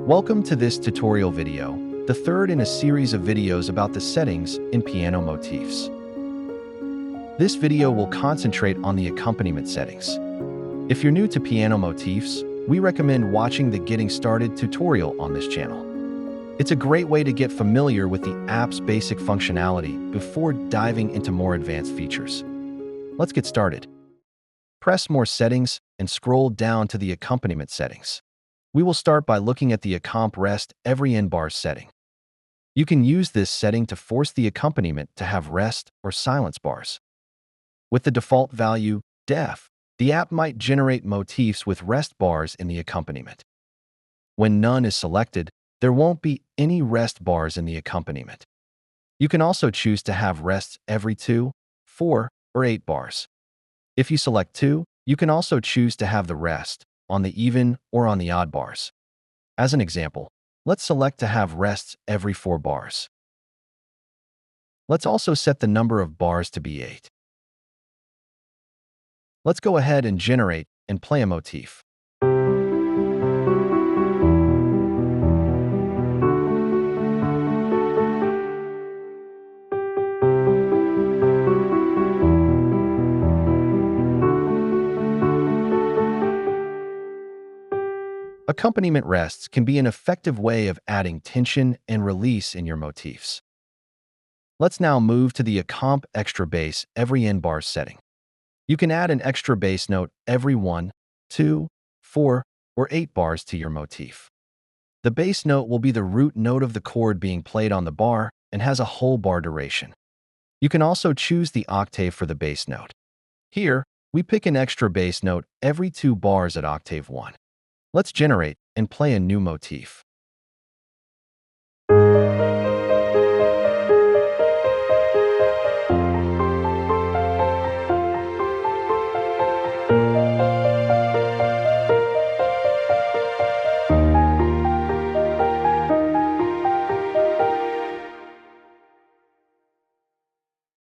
Welcome to this tutorial video, the third in a series of videos about the settings in Piano Motifs. This video will concentrate on the accompaniment settings. If you're new to Piano Motifs, we recommend watching the Getting Started tutorial on this channel. It's a great way to get familiar with the app's basic functionality before diving into more advanced features. Let's get started. Press More Settings and scroll down to the Accompaniment Settings. We will start by looking at the Accomp Rest Every End Bars setting. You can use this setting to force the accompaniment to have rest or silence bars. With the default value, def, the app might generate motifs with rest bars in the accompaniment. When none is selected, there won't be any rest bars in the accompaniment. You can also choose to have rests every 2, 4, or 8 bars. If you select 2, you can also choose to have the rest on the even or on the odd bars. As an example, let's select to have rests every 4 bars. Let's also set the number of bars to be 8. Let's go ahead and generate and play a motif. Accompaniment rests can be an effective way of adding tension and release in your motifs. Let's now move to the Accomp Extra Bass Every End Bar setting. You can add an extra bass note every 1, 2, 4, or 8 bars to your motif. The bass note will be the root note of the chord being played on the bar and has a whole bar duration. You can also choose the octave for the bass note. Here, we pick an extra bass note every 2 bars at octave 1. Let's generate and play a new motif.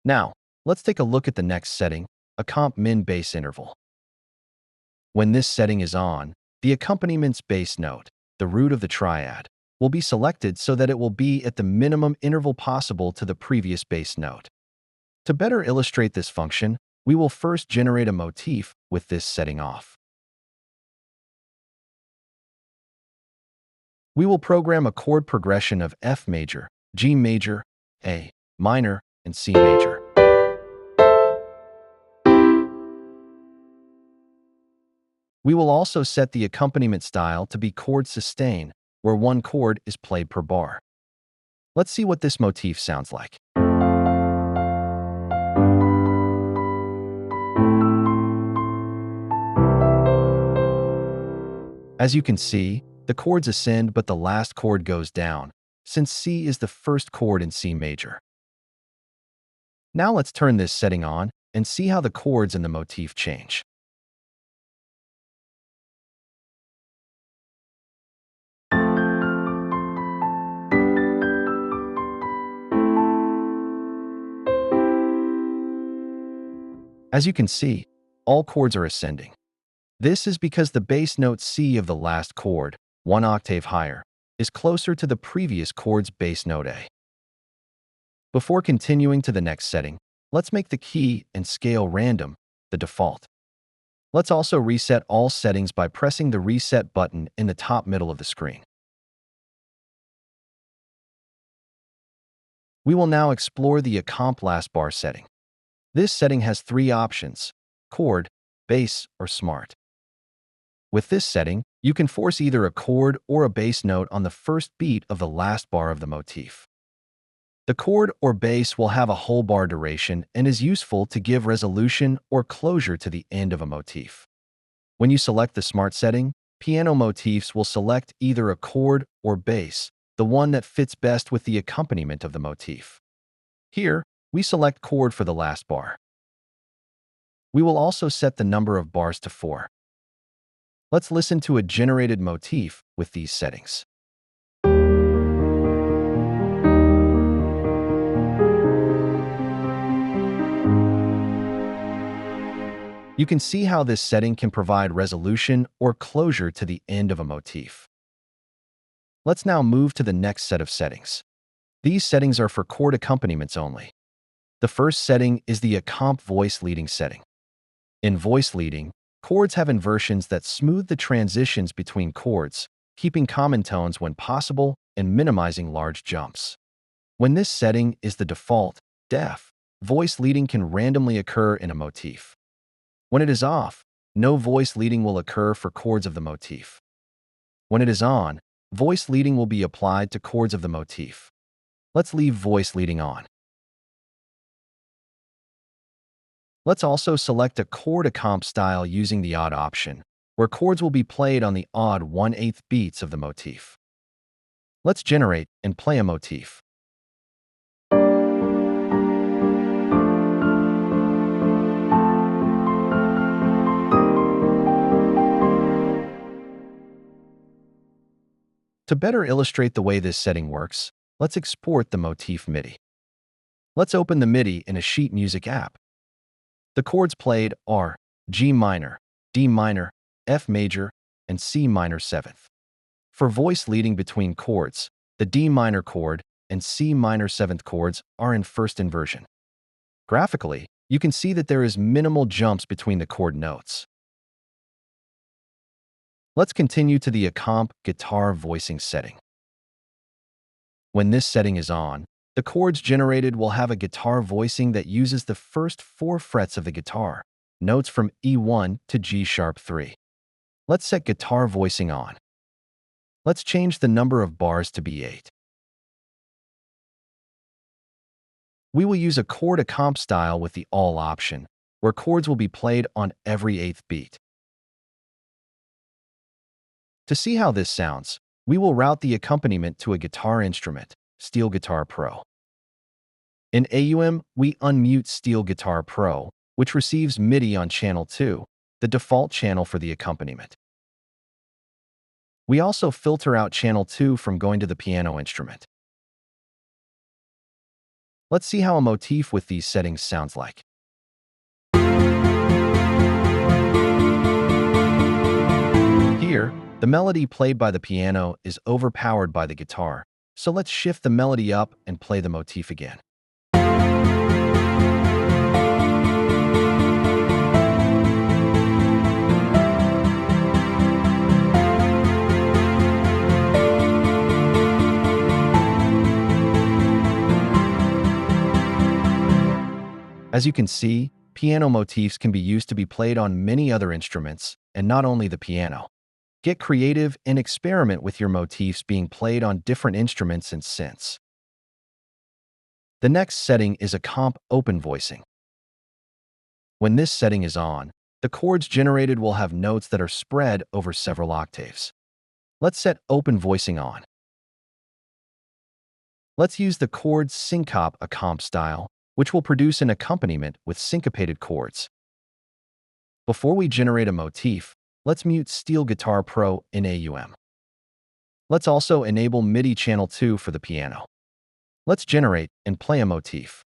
Now, let's take a look at the next setting, Accomp Min Bass Interval. When this setting is on, the accompaniment bass note, the root of the triad, will be selected so that it will be at the minimum interval possible to the previous bass note. To better illustrate this function, we will first generate a motif with this setting off. We will program a chord progression of F major, G major, A minor, and C major. We will also set the accompaniment style to be chord sustain, where 1 chord is played per bar. Let's see what this motif sounds like. As you can see, the chords ascend but the last chord goes down, since C is the first chord in C major. Now let's turn this setting on and see how the chords in the motif change. As you can see, all chords are ascending. This is because the bass note C of the last chord, 1 octave higher, is closer to the previous chord's bass note A. Before continuing to the next setting, let's make the key and scale random, the default. Let's also reset all settings by pressing the Reset button in the top middle of the screen. We will now explore the Accomp Last Bar setting. This setting has 3 options: chord, bass, or smart. With this setting, you can force either a chord or a bass note on the first beat of the last bar of the motif. The chord or bass will have a whole bar duration and is useful to give resolution or closure to the end of a motif. When you select the smart setting, Piano Motifs will select either a chord or bass, the one that fits best with the accompaniment of the motif. Here, we select chord for the last bar. We will also set the number of bars to 4. Let's listen to a generated motif with these settings. You can see how this setting can provide resolution or closure to the end of a motif. Let's now move to the next set of settings. These settings are for chord accompaniments only. The first setting is the Accomp voice leading setting. In voice leading, chords have inversions that smooth the transitions between chords, keeping common tones when possible and minimizing large jumps. When this setting is the default, def, voice leading can randomly occur in a motif. When it is off, no voice leading will occur for chords of the motif. When it is on, voice leading will be applied to chords of the motif. Let's leave voice leading on. Let's also select a chord accomp style using the odd option, where chords will be played on the odd 1/8 beats of the motif. Let's generate and play a motif. To better illustrate the way this setting works, let's export the motif MIDI. Let's open the MIDI in a sheet music app. The chords played are G minor, D minor, F major, and C minor 7th. For voice leading between chords, the D minor chord and C minor 7th chords are in first inversion. Graphically, you can see that there is minimal jumps between the chord notes. Let's continue to the Accomp guitar voicing setting. When this setting is on, the chords generated will have a guitar voicing that uses the first 4 frets of the guitar, notes from E1 to G-sharp 3. Let's set guitar voicing on. Let's change the number of bars to be 8. We will use a chord accomp style with the all option, where chords will be played on every 8th beat. To see how this sounds, we will route the accompaniment to a guitar instrument, Steel Guitar Pro. In AUM, we unmute Steel Guitar Pro, which receives MIDI on channel 2, the default channel for the accompaniment. We also filter out channel 2 from going to the piano instrument. Let's see how a motif with these settings sounds like. Here, the melody played by the piano is overpowered by the guitar, so let's shift the melody up and play the motif again. As you can see, piano motifs can be used to be played on many other instruments, and not only the piano. Get creative and experiment with your motifs being played on different instruments and synths. The next setting is Accomp open voicing. When this setting is on, the chords generated will have notes that are spread over several octaves. Let's set open voicing on. Let's use the chord syncop accomp style, which will produce an accompaniment with syncopated chords. Before we generate a motif, let's mute Steel Guitar Pro in AUM. Let's also enable MIDI channel 2 for the piano. Let's generate and play a motif.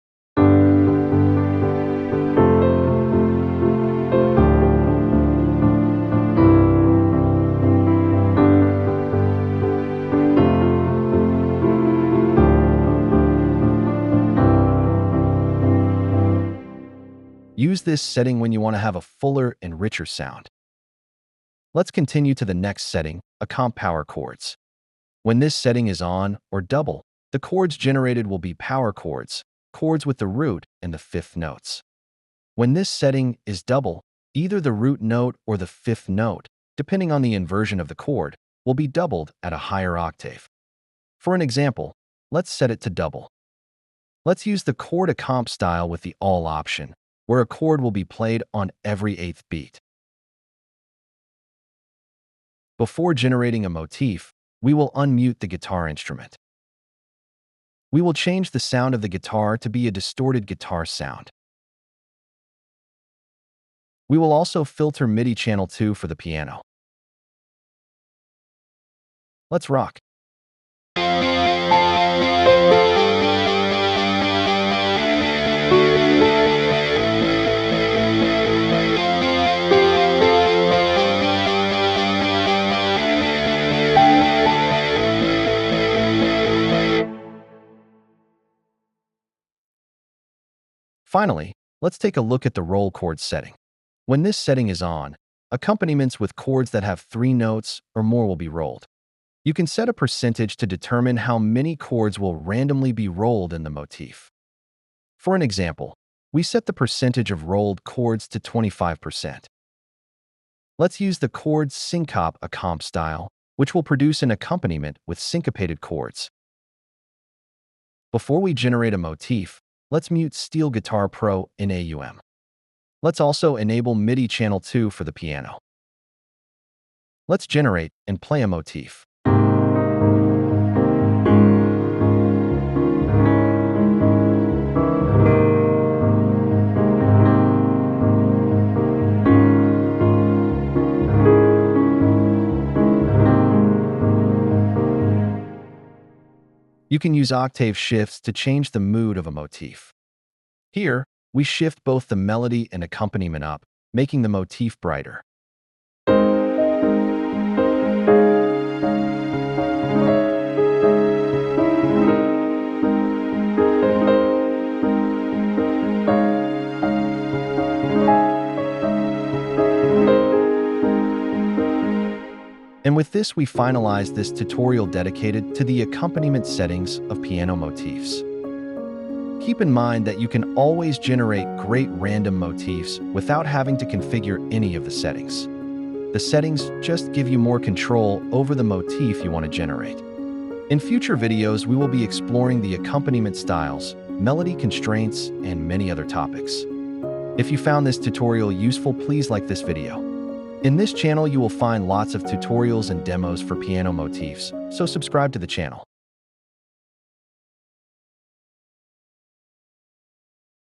Use this setting when you want to have a fuller and richer sound. Let's continue to the next setting, Accomp power chords. When this setting is on or double, the chords generated will be power chords, chords with the root and the 5th notes. When this setting is double, either the root note or the 5th note, depending on the inversion of the chord, will be doubled at a higher octave. For an example, let's set it to double. Let's use the chord accomp style with the all option, where a chord will be played on every 8th beat. Before generating a motif, we will unmute the guitar instrument. We will change the sound of the guitar to be a distorted guitar sound. We will also filter MIDI channel 2 for the piano. Let's rock. Finally, let's take a look at the roll chord setting. When this setting is on, accompaniments with chords that have 3 notes or more will be rolled. You can set a percentage to determine how many chords will randomly be rolled in the motif. For an example, we set the percentage of rolled chords to 25%. Let's use the chord syncope accomp style, which will produce an accompaniment with syncopated chords. Before we generate a motif, let's mute Steel Guitar Pro in AUM. Let's also enable MIDI Channel 2 for the piano. Let's generate and play a motif. You can use octave shifts to change the mood of a motif. Here, we shift both the melody and accompaniment up, making the motif brighter. And with this, we finalize this tutorial dedicated to the accompaniment settings of piano motifs. Keep in mind that you can always generate great random motifs without having to configure any of the settings. The settings just give you more control over the motif you want to generate. In future videos, we will be exploring the accompaniment styles, melody constraints, and many other topics. If you found this tutorial useful, please like this video. In this channel, you will find lots of tutorials and demos for piano motifs, so subscribe to the channel.